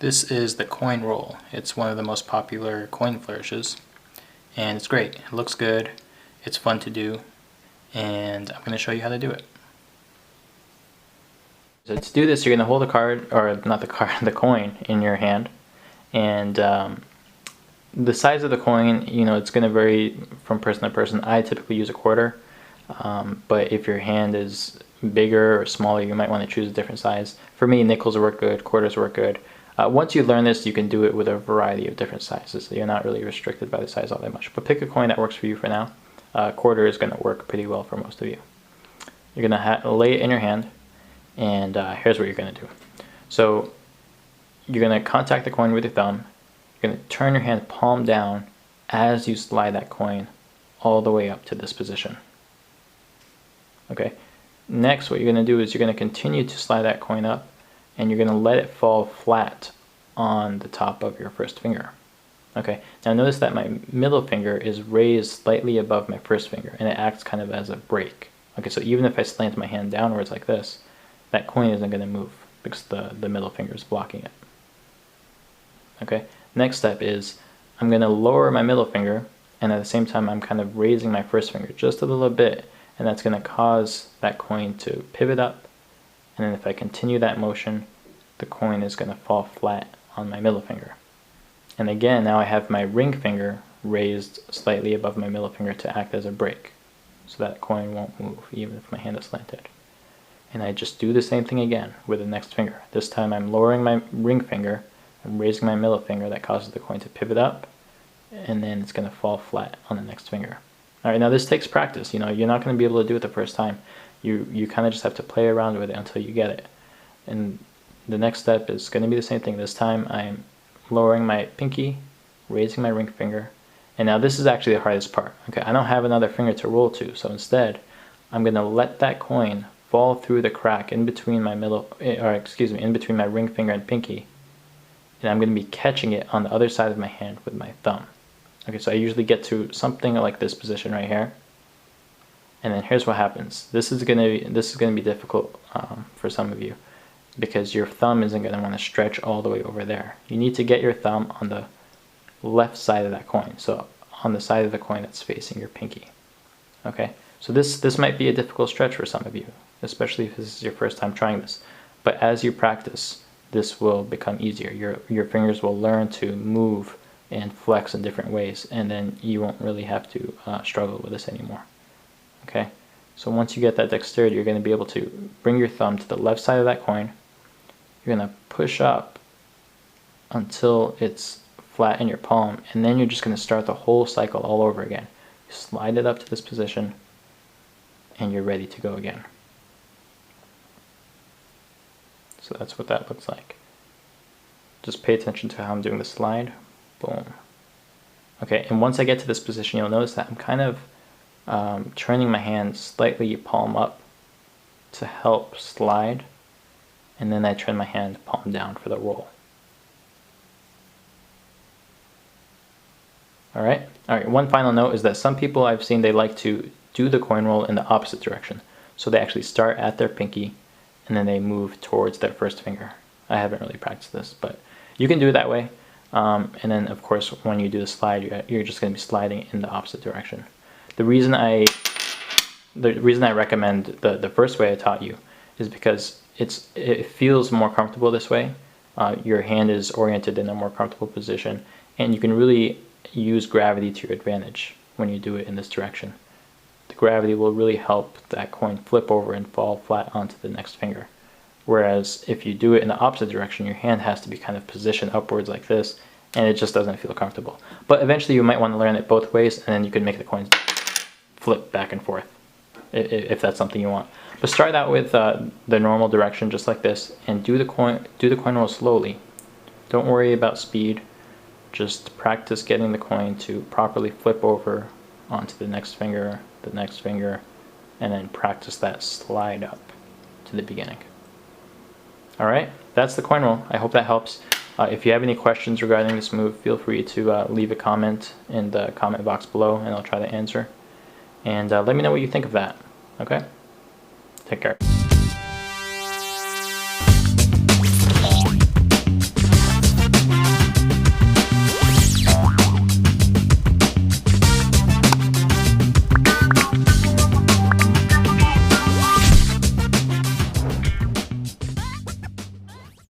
This is the Koin roll. It's one of the most popular coin flourishes, and it's great. It looks good, it's fun to do, and I'm going to show you how to do it. So to do this, you're going to hold the card, or not the card, the coin in your hand, and the size of the coin, it's going to vary from person to person. I typically use a quarter, but if your hand is bigger or smaller, you might want to choose a different size. For me, nickels work good, quarters work good. Once you learn this, you can do it with a variety of different sizes, so you're not really restricted by the size all that much. But pick a coin that works for you for now. Quarter is going to work pretty well for most of you. You're going to lay it in your hand, and here's what you're going to do. So you're going to contact the coin with your thumb. You're going to turn your hand palm down as you slide that coin all the way up to this position. Okay. Next, what you're going to do is you're going to continue to slide that coin up, and you're going to let it fall flat on the top of your first finger. Okay, now notice that my middle finger is raised slightly above my first finger, and it acts kind of as a brake. Okay, so even if I slant my hand downwards like this, that coin isn't going to move because the middle finger is blocking it. Okay, next step is I'm going to lower my middle finger, and at the same time I'm kind of raising my first finger just a little bit, and that's going to cause that coin to pivot up. And then if I continue that motion, the coin is going to fall flat on my middle finger. And again, now I have my ring finger raised slightly above my middle finger to act as a brake, so that coin won't move even if my hand is slanted. And I just do the same thing again with the next finger. This time I'm lowering my ring finger, I'm raising my middle finger, that causes the coin to pivot up, and then it's going to fall flat on the next finger. Alright, now this takes practice. You're not going to be able to do it the first time. You kind of just have to play around with it until you get it. And the next step is going to be the same thing. This time I'm lowering my pinky, raising my ring finger, and now this is actually the hardest part. Okay, I don't have another finger to roll to, so instead I'm going to let that coin fall through the crack in between my in between my ring finger and pinky, and I'm going to be catching it on the other side of my hand with my thumb. Okay, so I usually get to something like this position right here. And then here's what happens. This is gonna be difficult for some of you, because your thumb isn't gonna want to stretch all the way over there. You need to get your thumb on the left side of that coin, so on the side of the coin that's facing your pinky. Okay, so this might be a difficult stretch for some of you, especially if this is your first time trying this. But as you practice, this will become easier. Your fingers will learn to move and flex in different ways, and then you won't really have to struggle with this anymore. Okay, so once you get that dexterity, you're going to be able to bring your thumb to the left side of that coin. You're going to push up until it's flat in your palm, and then you're just going to start the whole cycle all over again. You slide it up to this position, and you're ready to go again. So that's what that looks like. Just pay attention to how I'm doing the slide. Boom. Okay, and once I get to this position, you'll notice that I'm kind of turning my hand slightly palm up to help slide, and then I turn my hand palm down for the roll. Alright, one final note is that some people I've seen, they like to do the coin roll in the opposite direction. So they actually start at their pinky and then they move towards their first finger. I haven't really practiced this, but you can do it that way. And then of course when you do the slide, you're just going to be sliding in the opposite direction. The reason I recommend the first way I taught you is because it feels more comfortable this way. Your hand is oriented in a more comfortable position, and you can really use gravity to your advantage when you do it in this direction. The gravity will really help that coin flip over and fall flat onto the next finger. Whereas if you do it in the opposite direction, your hand has to be kind of positioned upwards like this, and it just doesn't feel comfortable. But eventually you might want to learn it both ways, and then you can make the coins flip back and forth if that's something you want. But start out with the normal direction, just like this, and do the coin roll slowly. Don't worry about speed. Just practice getting the coin to properly flip over onto the next finger, and then practice that slide up to the beginning. Alright, that's the coin roll. I hope that helps. If you have any questions regarding this move, feel free to leave a comment in the comment box below, and I'll try to answer. And let me know what you think of that. Okay? Take care.